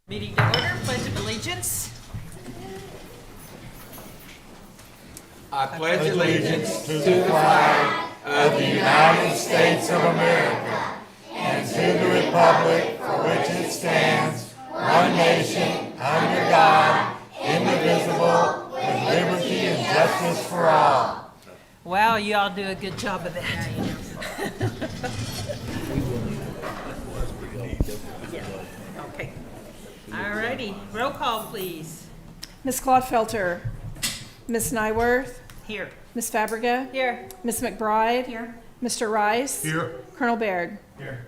Meeting to order, pledge of allegiance. I pledge allegiance to the flag of the United States of America and to the republic for which it stands, one nation, under God, indivisible, with liberty and justice for all. Wow, you all do a good job of that. Yeah, okay. All righty, roll call, please. Ms. Claude-Felter, Ms. Nyworth, Here. Ms. Fabrega, Here. Ms. McBride, Here. Mr. Rice, Here. Colonel Baird. Here.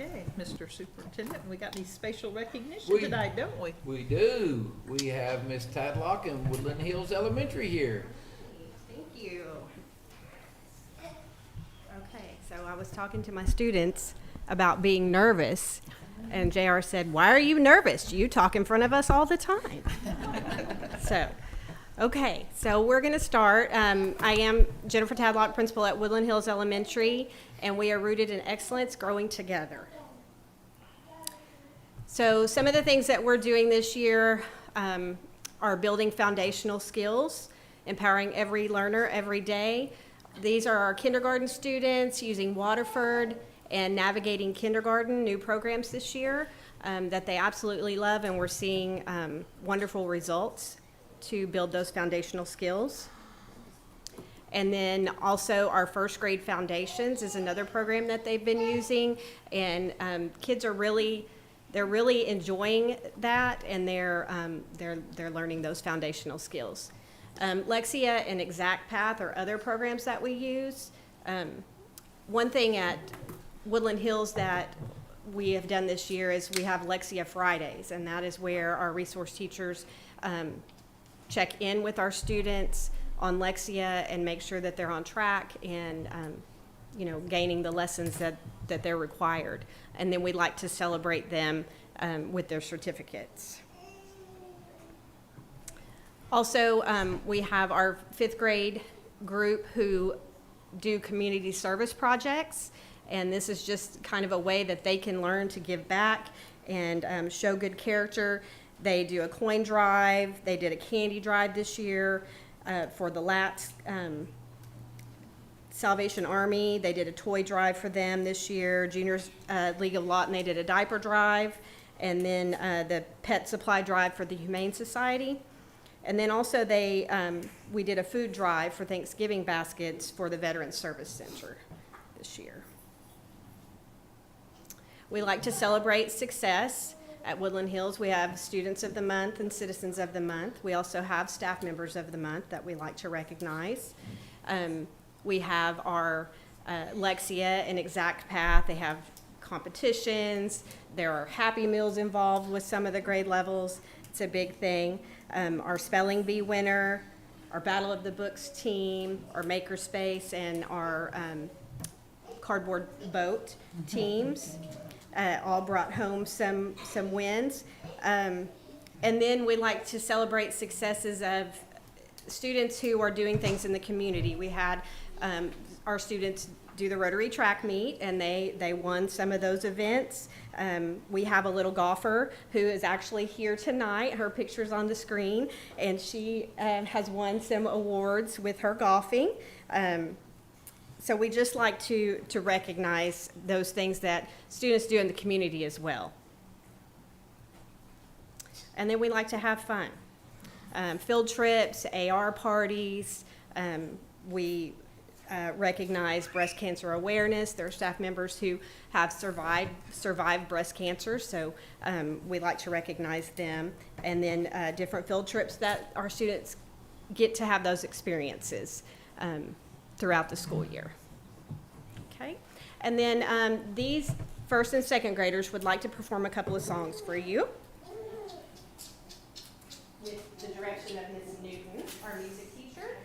Okay, Mr. Superintendent, we got any spatial recognition We- tonight, don't we? We do. We have Miss Tadlock and Woodland Hills Elementary here. Thank you. Okay, so I was talking to my students about being nervous, and JR said, "Why are you nervous? You talk in front of us all the time." So we're going to start. I am Jennifer Tadlock, principal at Woodland Hills Elementary, and we are rooted in excellence, growing together. So some of the things that we're doing this year are building foundational skills, empowering every learner every day. These are our kindergarten students using Waterford and navigating kindergarten, new programs this year that they absolutely love, and we're seeing wonderful results to build those foundational skills. And then also our first grade foundations is another program that they've been using, and kids are they're really enjoying that, and they're learning those foundational skills. Lexia and Exact Path are other programs that we use. One thing at Woodland Hills that we have done this year is we have Lexia Fridays, and that is where our resource teachers check in with our students on Lexia and make sure that they're on track and gaining the lessons that they're required. And then we like to celebrate them with their certificates. Also, we have our fifth grade group who do community service projects, and this is just kind of a way that they can learn to give back and show good character. They do a coin drive. They did a candy drive this year for the LATS Salvation Army. They did a toy drive for them this year. Juniors League of Lawton, they did a diaper drive. And then the pet supply drive for the Humane Society. And then also we did a food drive for Thanksgiving baskets for the Veterans Service Center this year. We like to celebrate success. At Woodland Hills, we have Students of the Month and Citizens of the Month. We also have Staff Members of the Month that we like to recognize. We have our Lexia and Exact Path. They have competitions. There are Happy Meals involved with some of the grade levels. It's a big thing. Our Spelling Bee winner, our Battle of the Books team, our Makerspace, and our Cardboard Boat teams. All brought home some wins. And then we like to celebrate successes of students who are doing things in the community. We had our students do the Rotary Track Meet, and they won some of those events. We have a little golfer who is actually here tonight. Her picture's on the screen, and she has won some awards with her golfing. So we just like to recognize those things that students do in the community as well. And then we like to have fun. Field trips, AR parties. We recognize breast cancer awareness. There are staff members who have survived breast cancer, so we like to recognize them. And then different field trips that our students get to have those experiences throughout the school year. Okay, and then these first and second graders would like to perform a couple of songs for you with the direction of Ms. Newton, our music teacher.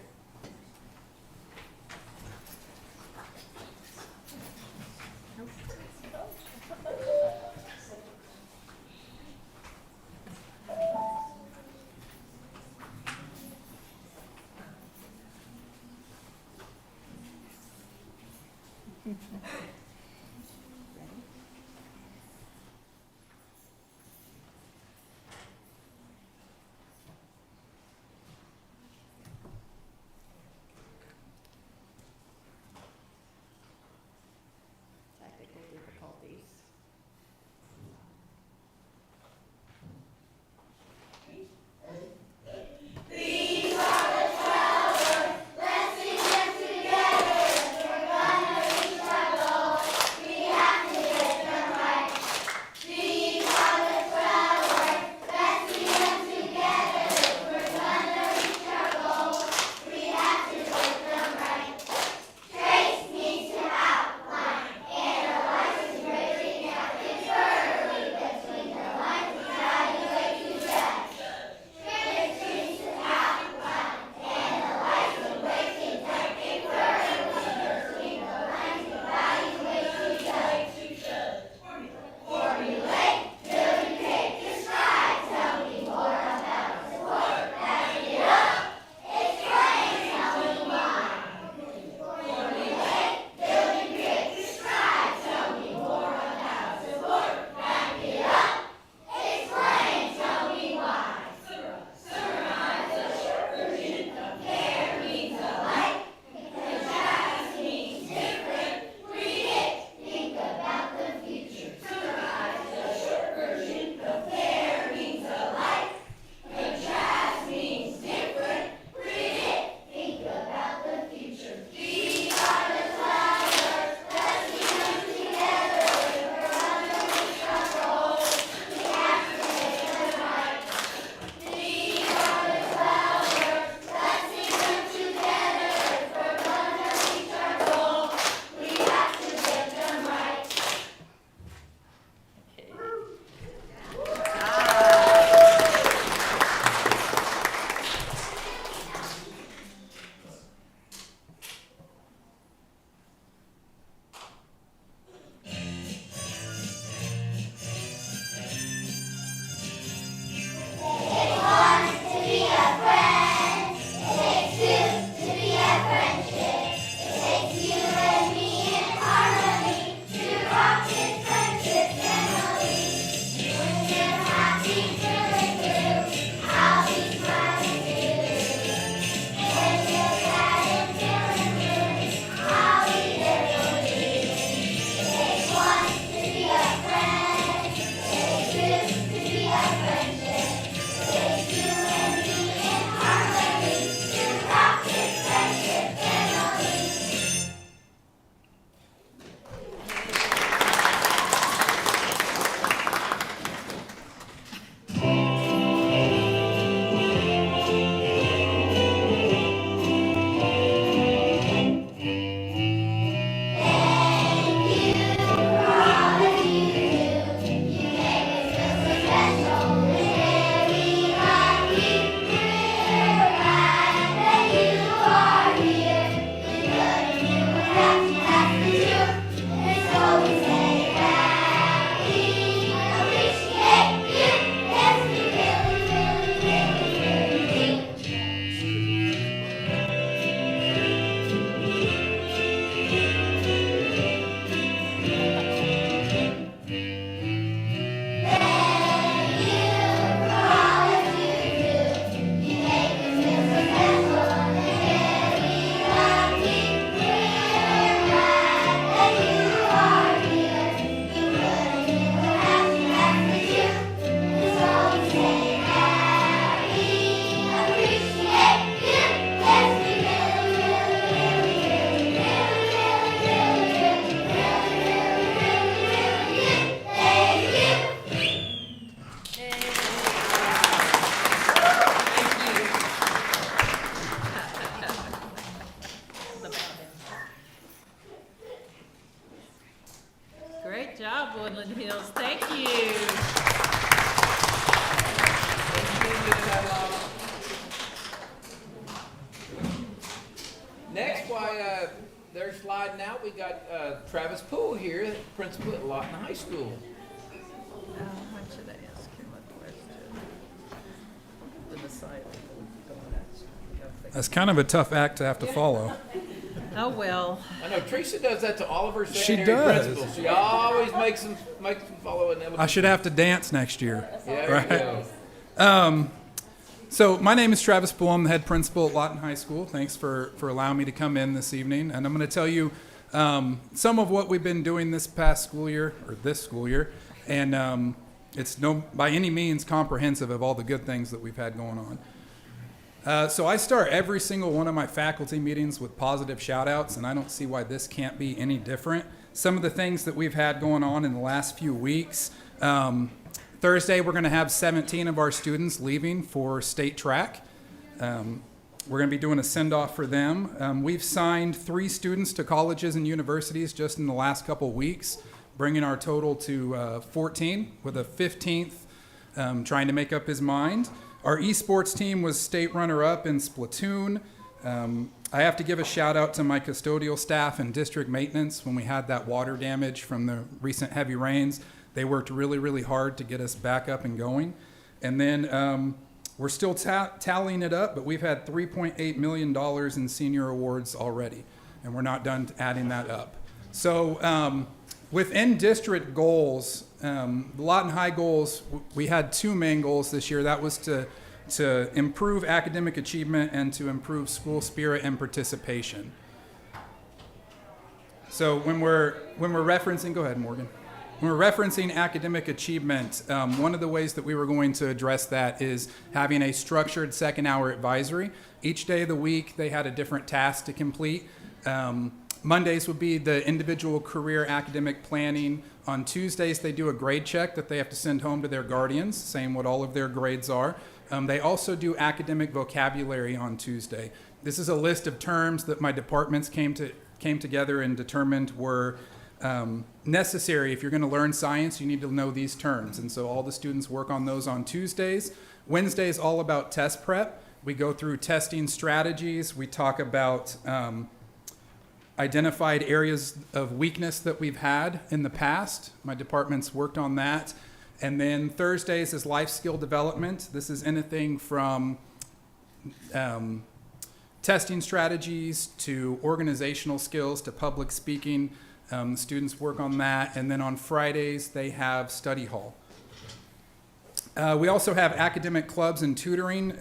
Great job, Woodland Hills. Thank you. Next, while they're sliding out, we got Travis Poole here, principal at Lawton High School. What should I ask him a question? The Messiah. That's kind of a tough act to have to follow. Oh, well. I know Teresa does that to all of her She secondary does. principals. She always makes them follow an elementary. I should have to dance next year. Yeah, right? there you go. So my name is Travis Poole. I'm the head principal at Lawton High School. Thanks for allowing me to come in this evening. And I'm going to tell you some of what we've been doing this past school year, or this school year. And it's no by any means comprehensive of all the good things that we've had going on. So I start every single one of my faculty meetings with positive shout-outs, and I don't see why this can't be any different. Some of the things that we've had going on in the last few weeks. Thursday, we're going to have 17 of our students leaving for state track. We're going to be doing a send-off for them. We've signed 3 students to colleges and universities just in the last couple weeks, bringing our total to 14, with a 15th trying to make up his mind. Our esports team was state runner-up in Splatoon. I have to give a shout-out to my custodial staff and district maintenance when we had that water damage from the recent heavy rains. They worked really, really hard to get us back up and going. And then we're still tallying it up, but we've had $3.8 million in senior awards already, and we're not done adding that up. So within district goals, the Lawton High goals, we had 2 main goals this year. That was to improve academic achievement and to improve school spirit and participation. So when we're referencing, go ahead, Morgan. When we're referencing academic achievement, one of the ways that we were going to address that is having a structured second-hour advisory. Each day of the week, they had a different task to complete. Mondays would be the individual career academic planning. On Tuesdays, they do a grade check that they have to send home to their guardians, saying what all of their grades are. They also do academic vocabulary on Tuesday. This is a list of terms that my departments came together and determined were necessary. If you're going to learn science, you need to know these terms. And so all the students work on those on Tuesdays. Wednesday is all about test prep. We go through testing strategies. We talk about identified areas of weakness that we've had in the past. My department's worked on that. And then Thursdays is life skill development. This is anything from testing strategies to organizational skills to public speaking. Students work on that. And then on Fridays, they have study hall. We also have academic clubs and tutoring.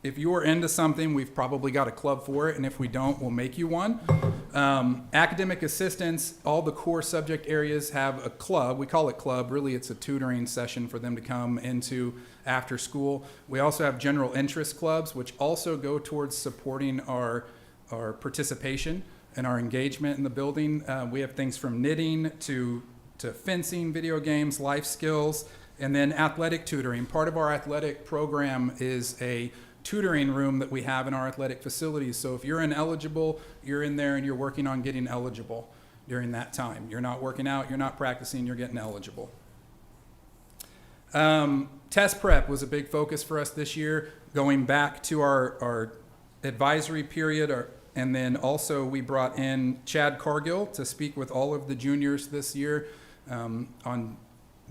If you're into something, we've probably got a club for it, and if we don't, we'll make you one. Academic assistance, all the core subject areas have a club. We call it club. Really, it's a tutoring session for them to come into after school. We also have general interest clubs, which also go towards supporting our participation and our engagement in the building. We have things from knitting to fencing, video games, life skills, and then athletic tutoring. Part of our athletic program is a tutoring room that we have in our athletic facilities. So if you're ineligible, you're in there and you're working on getting eligible during that time. You're not working out, you're not practicing, you're getting eligible. Test prep was a big focus for us this year, going back to our advisory period, and then also we brought in Chad Cargill to speak with all of the juniors this year on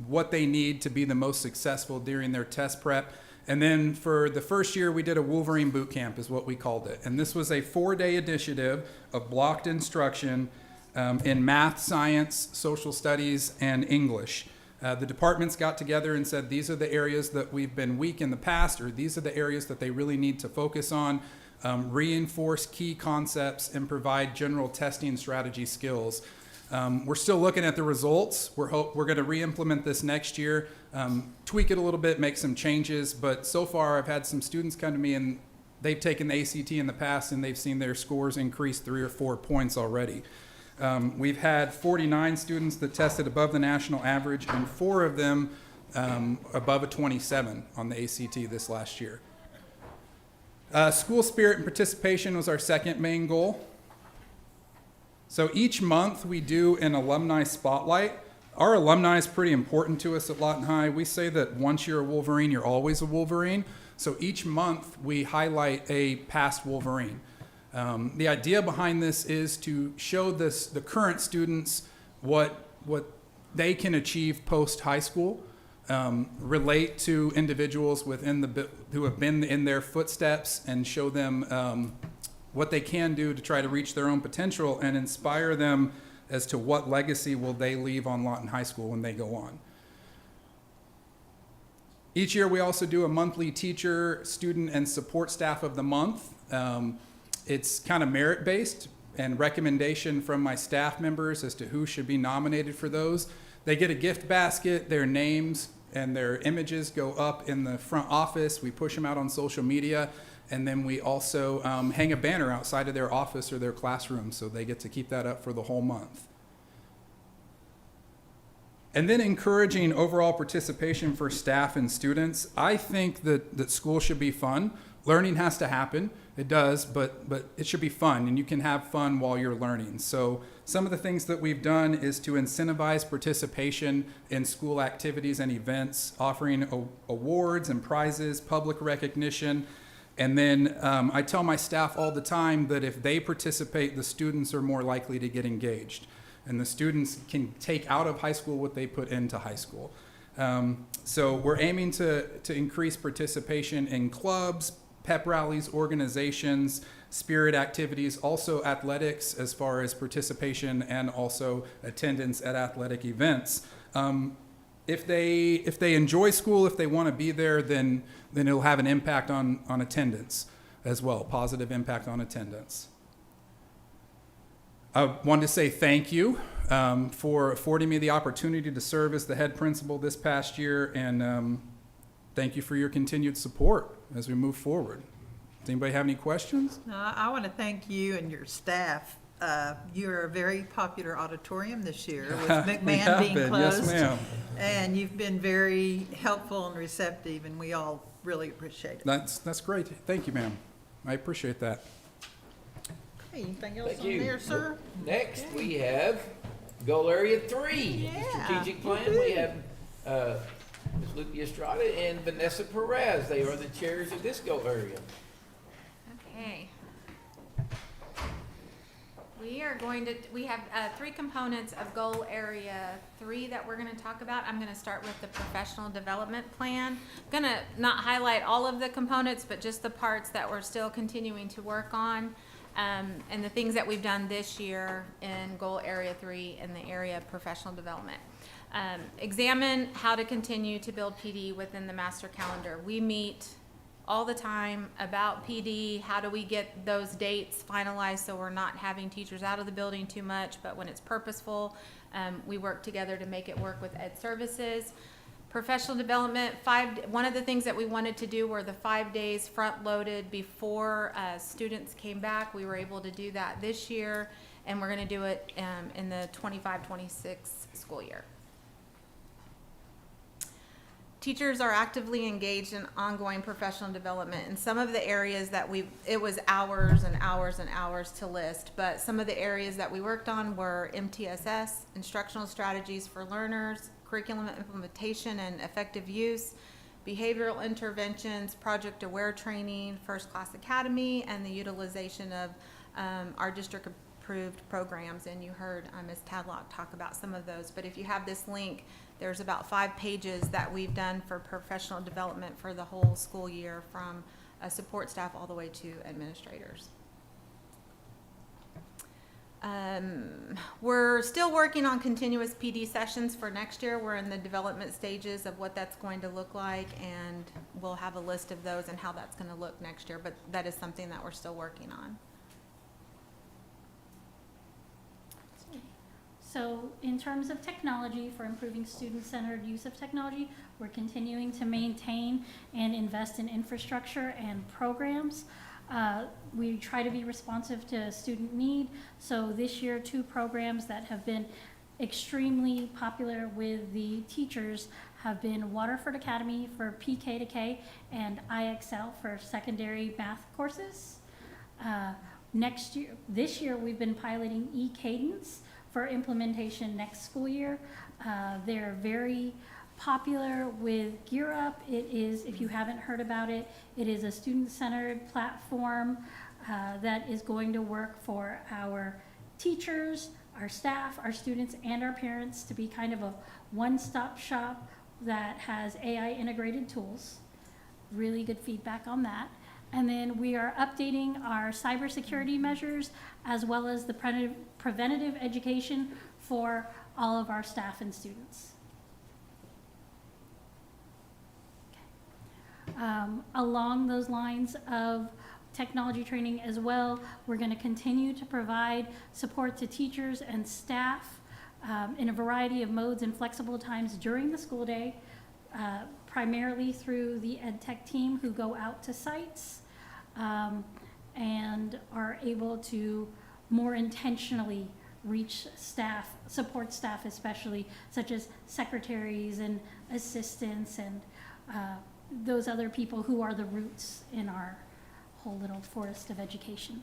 what they need to be the most successful during their test prep. And then for the first year, we did a Wolverine boot camp, is what we called it. And this was a 4-day initiative of blocked instruction in math, science, social studies, and English. The departments got together and said, these are the areas that we've been weak in the past, or these are the areas that they really need to focus on, reinforce key concepts, and provide general testing strategy skills. We're still looking at the results. We're going to re-implement this next year, tweak it a little bit, make some changes. But so far, I've had some students come to me and they've taken the ACT in the past and they've seen their scores increase 3 or 4 points already. We've had 49 students that tested above the national average and 4 of them above a 27 on the ACT this last year. School spirit and participation was our second main goal. So each month we do an alumni spotlight. Our alumni is pretty important to us at Lawton High. We say that once you're a Wolverine, you're always a Wolverine. So each month we highlight a past Wolverine. The idea behind this is to show the current students what they can achieve post high school, relate to individuals who have been in their footsteps, and show them what they can do to try to reach their own potential and inspire them as to what legacy will they leave on Lawton High School when they go on. Each year we also do a monthly teacher, student, and support staff of the month. It's kind of merit-based and recommendation from my staff members as to who should be nominated for those. They get a gift basket, their names and their images go up in the front office. We push them out on social media. And then we also hang a banner outside of their office or their classroom, so they get to keep that up for the whole month. And then encouraging overall participation for staff and students. I think that school should be fun. Learning has to happen. It does, but it should be fun, and you can have fun while you're learning. So some of the things that we've done is to incentivize participation in school activities and events, offering awards and prizes, public recognition. And then I tell my staff all the time that if they participate, the students are more likely to get engaged. And the students can take out of high school what they put into high school. So we're aiming to increase participation in clubs, pep rallies, organizations, spirit activities, also athletics as far as participation and also attendance at athletic events. If they enjoy school, if they want to be there, then it'll have an impact on attendance as well, positive impact on attendance. I wanted to say thank you for affording me the opportunity to serve as the head principal this past year, and thank you for your continued support as we move forward. Does anybody have any questions? I want to thank you and your staff. You're a very popular auditorium this year with McMahon being closed. Yes, ma'am. And you've been very helpful and receptive, and we all really appreciate it. That's great. Thank you, ma'am. I appreciate that. Hey, anything else Thank on you. there, sir? Next, we have Goal Area 3, Yeah. strategic plan. We have Ms. Lupe Estrada and Vanessa Perez. They are the chairs of this goal area. Okay. We have 3 components of goal area 3 that we're gonna talk about. I'm gonna start with the professional development plan. I'm gonna not highlight all of the components, but just the parts that we're still continuing to work on. And the things that we've done this year in goal area 3 in the area of professional development. Examine how to continue to build PD within the master calendar. We meet all the time about PD. How do we get those dates finalized so we're not having teachers out of the building too much, but when it's purposeful, we work together to make it work with Ed Services. Professional development, one of the things that we wanted to do were the 5 days front-loaded before students came back. We were able to do that this year, and we're gonna do it in the 25-26 school year. Teachers are actively engaged in ongoing professional development. And some of the areas that it was hours and hours and hours to list, but some of the areas that we worked on were MTSS, instructional strategies for learners, curriculum implementation and effective use, behavioral interventions, project aware training, First Class Academy, and the utilization of our district approved programs. And you heard Ms. Tadlock talk about some of those. But if you have this link, there's about 5 pages that we've done for professional development for the whole school year, from support staff all the way to administrators. We're still working on continuous PD sessions for next year. We're in the development stages of what that's going to look like, and we'll have a list of those and how that's going to look next year, but that is something that we're still working on. So in terms of technology, for improving student-centered use of technology, we're continuing to maintain and invest in infrastructure and programs. We try to be responsive to student need. So this year, 2 programs that have been extremely popular with the teachers have been Waterford Academy for PK to K and IXL for secondary math courses. This year, we've been piloting eCadence for implementation next school year. They're very popular with Gear Up. It is, if you haven't heard about it, it is a student-centered platform that is going to work for our teachers, our staff, our students, and our parents to be kind of a one-stop shop that has AI integrated tools. Really good feedback on that. And then we are updating our cybersecurity measures as well as the preventative education for all of our staff and students. Along those lines of technology training as well, we're going to continue to provide support to teachers and staff in a variety of modes and flexible times during the school day, primarily through the ed tech team who go out to sites and are able to more intentionally reach staff, support staff especially, such as secretaries and assistants and those other people who are the roots in our whole little forest of education.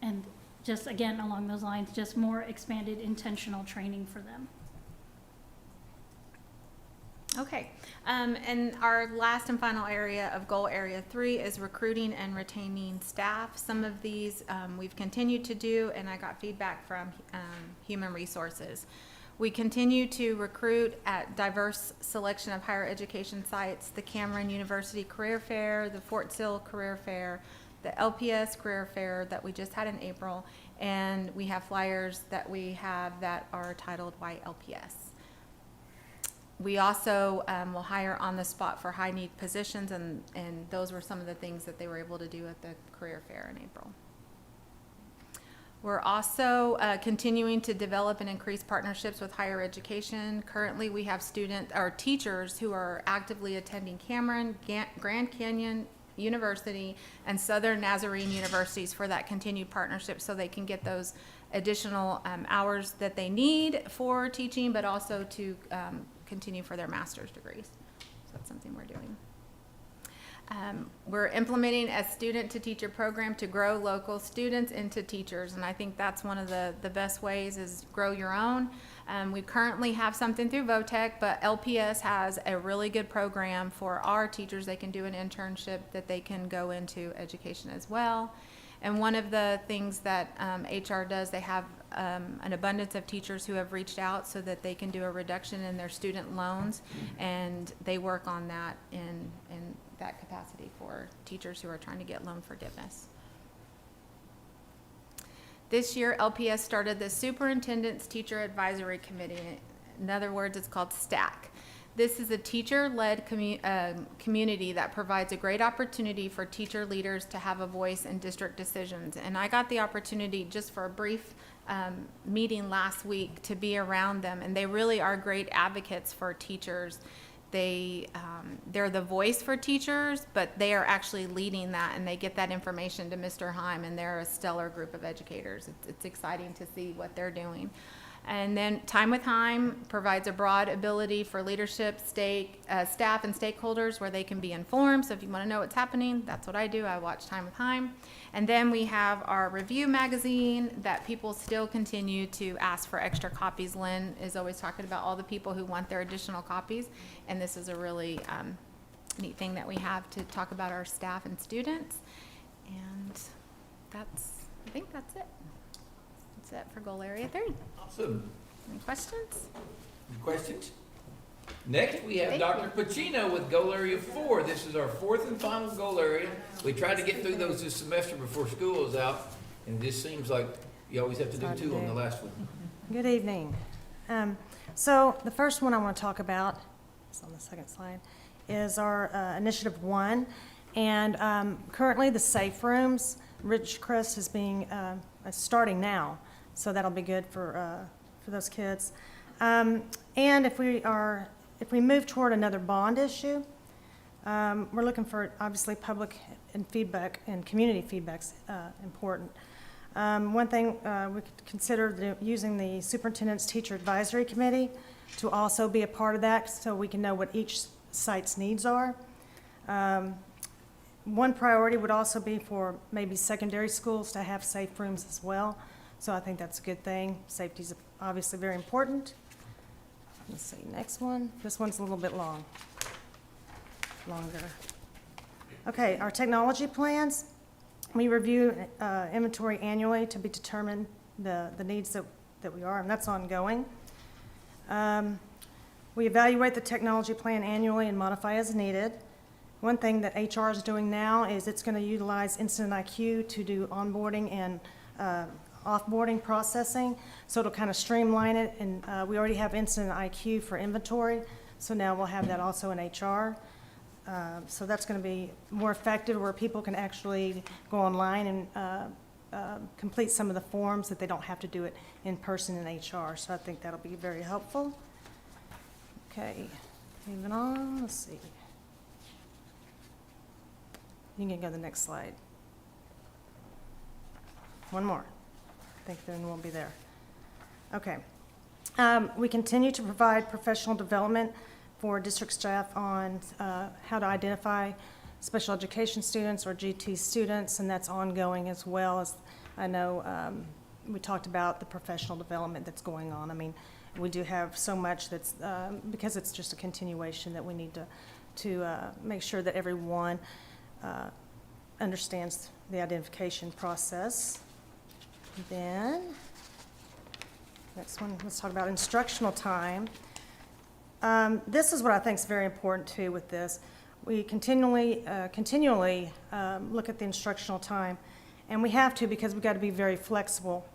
And just again, along those lines, just more expanded intentional training for them. Okay, and our last and final area of goal area 3 is recruiting and retaining staff. Some of these we've continued to do, and I got feedback from human resources. We continue to recruit at diverse selection of higher education sites, the Cameron University Career Fair, the Fort Sill Career Fair, the LPS Career Fair that we just had in April, and we have flyers that we have that are titled Why LPS. We also will hire on the spot for high need positions, and those were some of the things that they were able to do at the career fair in April. We're also continuing to develop and increase partnerships with higher education. Currently, we have teachers who are actively attending Cameron, Grand Canyon University, and Southern Nazarene universities for that continued partnership, so they can get those additional hours that they need for teaching, but also to continue for their master's degrees. So that's something we're doing. We're implementing a student-to-teacher program to grow local students into teachers, and I think that's one of the best ways is grow your own. We currently have something through VOTEC, but LPS has a really good program for our teachers. They can do an internship that they can go into education as well. And one of the things that HR does, they have an abundance of teachers who have reached out so that they can do a reduction in their student loans, and they work on that in that capacity for teachers who are trying to get loan forgiveness. This year, LPS started the Superintendent's Teacher Advisory Committee. In other words, it's called STAC. This is a teacher-led community that provides a great opportunity for teacher leaders to have a voice in district decisions. And I got the opportunity just for a brief meeting last week to be around them, and they really are great advocates for teachers. They're the voice for teachers, but they are actually leading that, and they get that information to Mr. Heim, and they're a stellar group of educators. It's exciting to see what they're doing. And then Time with Heim provides a broad ability for leadership, staff, and stakeholders where they can be informed. So if you want to know what's happening, that's what I do. I watch Time with Heim. And then we have our review magazine that people still continue to ask for extra copies. Lynn is always talking about all the people who want their additional copies. And this is a really neat thing that we have to talk about our staff and students. And I think that's it. That's it for goal area 3. Awesome. Any questions? Any questions? Next, we have Thank Dr. Pacino with goal area 4. This is our 4th and final goal area. We tried to get through those this semester before school is out, and this seems like you always have to do 2 on the last one. Good evening. So the first one I want to talk about, it's on the second slide, is our Initiative 1. And currently the safe rooms, Ridgecrest is being starting now, so that'll be good for those kids. And if we move toward another bond issue, we're looking for, obviously, public and feedback and community feedback's important. One thing we could consider using the Superintendent's Teacher Advisory Committee to also be a part of that, so we can know what each site's needs are. One priority would also be for maybe secondary schools to have safe rooms as well. So I think that's a good thing. Safety is obviously very important. Let's see, next one. This one's a little bit longer. Okay, our technology plans. We review inventory annually to be determined the needs that we are, and that's ongoing. We evaluate the technology plan annually and modify as needed. One thing that HR is doing now is it's going to utilize Incident IQ to do onboarding and offboarding processing, so it'll kind of streamline it, and we already have Incident IQ for inventory, so now we'll have that also in HR. So that's going to be more effective, where people can actually go online and complete some of the forms that they don't have to do it in person in HR, so I think that'll be very helpful. Okay, moving on, let's see. You can go to the next slide. One more. I think then we'll be there. Okay. We continue to provide professional development for district staff on how to identify special education students or GT students, and that's ongoing, as well as I know we talked about the professional development that's going on. I mean, we do have so much that's, because it's just a continuation, that we need to make sure that everyone understands the identification process. Then, next one, let's talk about instructional time. This is what I think is very important too with this. We continually look at the instructional time, and we have to, because we've got to be very flexible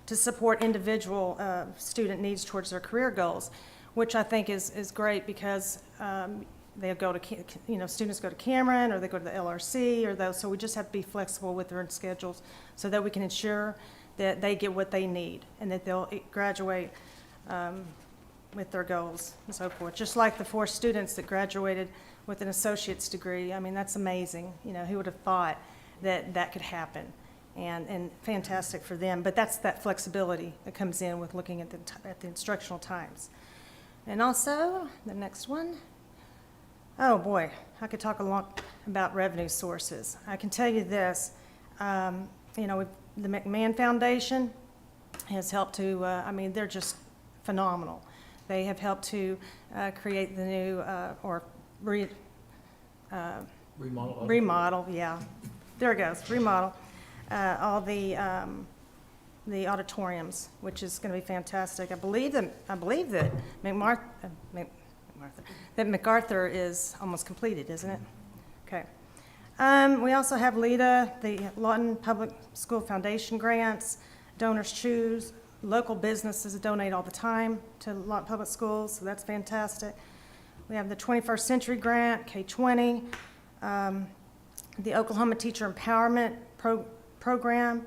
to support individual student needs towards their career goals, which I think is great, because they go to, students go to Cameron, or they go to the LRC, or those, so we just have to be flexible with their schedules so that we can ensure that they get what they need and that they'll graduate with their goals and so forth. Just like the 4 students that graduated with an associate's degree. I mean, that's amazing. Who would have thought that could happen? And fantastic for them. But that's that flexibility that comes in with looking at the instructional times. And also, the next one. Oh boy, I could talk a lot about revenue sources. I can tell you this, the McMahon Foundation has helped to, they're just phenomenal. They have helped to create the new, remodel, yeah, there it goes, remodel, all the auditoriums, which is going to be fantastic. I believe that MacArthur is almost completed, isn't it? Okay. We also have LEDA, the Lawton Public School Foundation grants, donors choose, local businesses donate all the time to Lawton Public Schools, so that's fantastic. We have the 21st Century Grant, K-20, the Oklahoma Teacher Empowerment Program,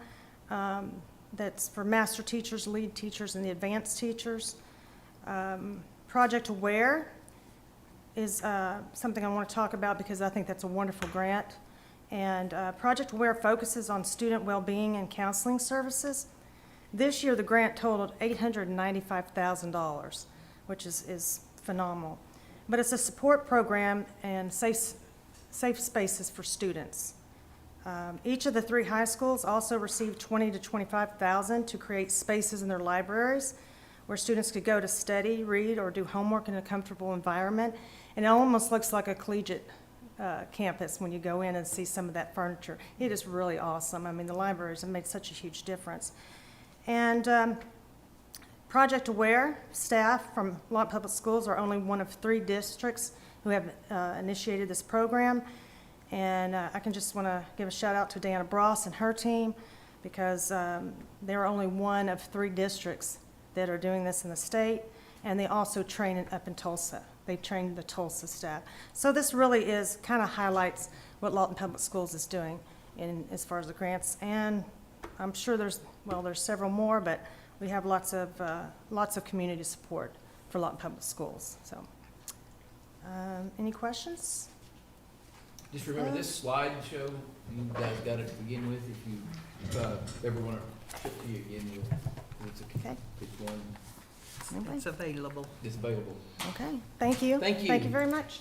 that's for master teachers, lead teachers, and the advanced teachers. Project Aware is something I want to talk about because I think that's a wonderful grant. And Project Aware focuses on student well-being and counseling services. This year, the grant totaled $895,000, which is phenomenal. But it's a support program and safe spaces for students. Each of the 3 high schools also received $20,000 to $25,000 to create spaces in their libraries where students could go to study, read, or do homework in a comfortable environment. And it almost looks like a collegiate campus when you go in and see some of that furniture. It is really awesome. I mean, the libraries have made such a huge difference. And Project Aware staff from Lawton Public Schools are only one of 3 districts who have initiated this program. And I can just want to give a shout out to Deanna Bross and her team because they're only one of 3 districts that are doing this in the state, and they also train it up in Tulsa. They trained the Tulsa staff. So this really kind of highlights what Lawton Public Schools is doing as far as the grants. And I'm sure there's several more, but we have lots of community support for Lawton Public Schools. So, any questions? Just remember this slideshow, you guys got it to begin with. If you ever want to ship to you again, Okay. it's one Anybody? It's available. that's available. Okay, thank you. Thank you. Thank you very much.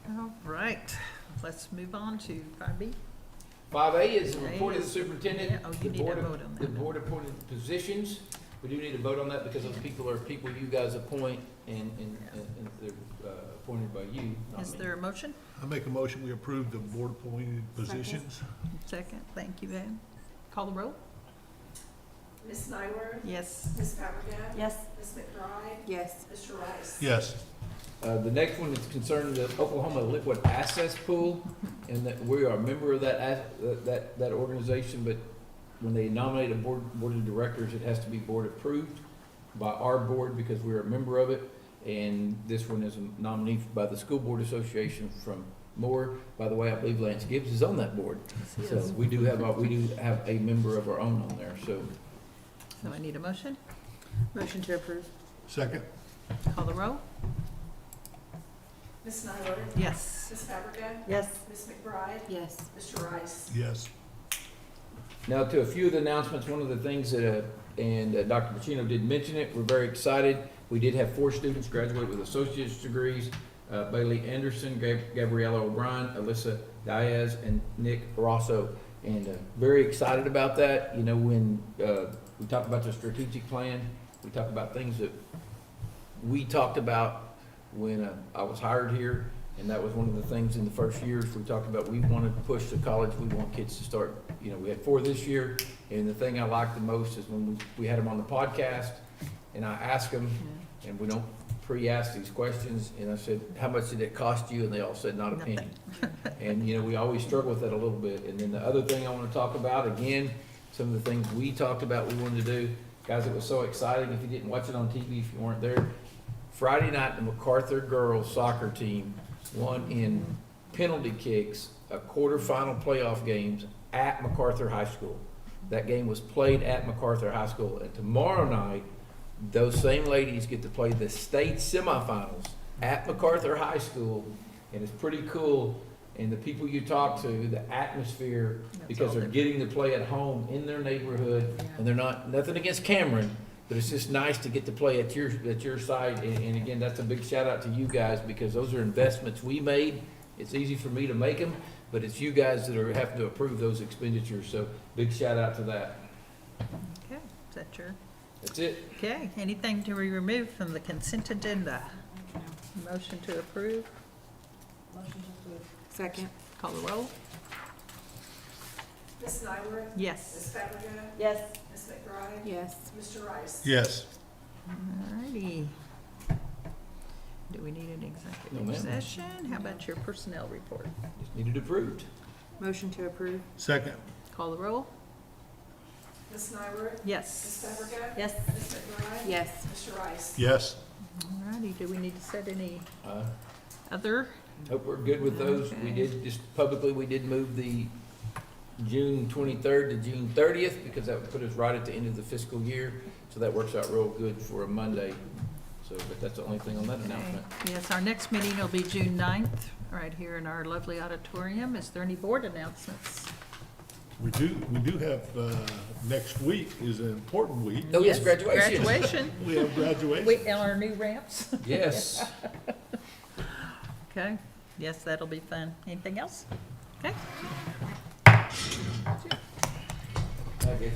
All right, let's move on to 5B. 5A is the report of the superintendent. Yeah, oh, you The need board to of- vote on that The now. board appointed positions. We do need to vote on that because those people are people you guys appoint and they're appointed by you, not Is me. there a motion? I make a motion, we approve the board appointed positions. Second, thank you, Van. Call the roll? Ms. Nyworth? Yes. Ms. Fabregat? Yes. Ms. McBride? Yes. Mr. Rice? Yes. The next one is concerning the Oklahoma Liquid Assets Pool, and that we are a member of that organization, but when they nominate a board of directors, it has to be board approved by our board because we're a member of it. And this one is a nominee by the School Board Association from Moore. By the way, I believe Lance Gibbs is on that board. Yes, he So is. we do have a member of our own on there, so. So I need a motion? Motion to approve. Second? Call the roll? Ms. Nyworth? Yes. Ms. Fabregat? Yes. Ms. McBride? Yes. Mr. Rice? Yes. Now to a few of the announcements, one of the things that, Dr. Pacino did mention it, we're very excited. We did have 4 students graduate with associate's degrees, Bailey Anderson, Gabriella O'Brien, Alyssa Diaz, and Nick Rosso. And very excited about that. You know, when we talk about the strategic plan, we talk about things that we talked about when I was hired here. And that was one of the things in the first years we talked about. We wanted to push to college. We want kids to start, you know, we had 4 this year. And the thing I liked the most is when we had them on the podcast and I asked them, and we don't pre-ask these questions, and I said, how much did it cost you? And they all said, not a penny. And, you know, we always struggle with that a little bit. And then the other thing I want to talk about, again, some of the things we talked about we wanted to do. Guys, it was so exciting. If you didn't watch it on TV, if you weren't there, Friday night, the MacArthur girls soccer team won in penalty kicks a quarterfinal playoff games at MacArthur High School. That game was played at MacArthur High School. And tomorrow night, those same ladies get to play the state semifinals at MacArthur High School, and it's pretty cool. And the people you talk to, the atmosphere, because they're getting to play at home in their neighborhood, and they're nothing against Cameron, but it's just nice to get to play at your site. And again, that's a big shout out to you guys because those are investments we made. It's easy for me to make them, but it's you guys that are having to approve those expenditures. So big shout out to that. Okay, is that your? That's it. Okay, anything to be removed from the consent agenda? Motion to approve? Motion to approve. Second. Call the roll? Ms. Nyworth? Yes. Ms. Fabregat? Yes. Ms. McBride? Yes. Mr. Rice? Yes. Alrighty. Do we need an No, executive ma'am. session? How about your personnel report? Just needed approved. Motion to approve. Second. Call the roll? Ms. Nyworth? Yes. Ms. Peppercutt? Yes. Ms. McBride? Yes. Mr. Rice? Yes. All righty, do we need to set any Uh, other? Hope we're good with those. We Okay. did, just publicly, we did move the June 23rd to June 30th, because that would put us right at the end of the fiscal year. So that works out real good for a Monday. So, but that's the only thing on that announcement. Okay. Yes, our next meeting will be June 9th, right here in our lovely auditorium. Is there any board announcements? We do have, next week is an important week. Oh, yes, graduation. Graduation. We have graduation. We, and our new ramps. Yes. Okay, yes, that'll be fun. Anything else? Okay. I guess.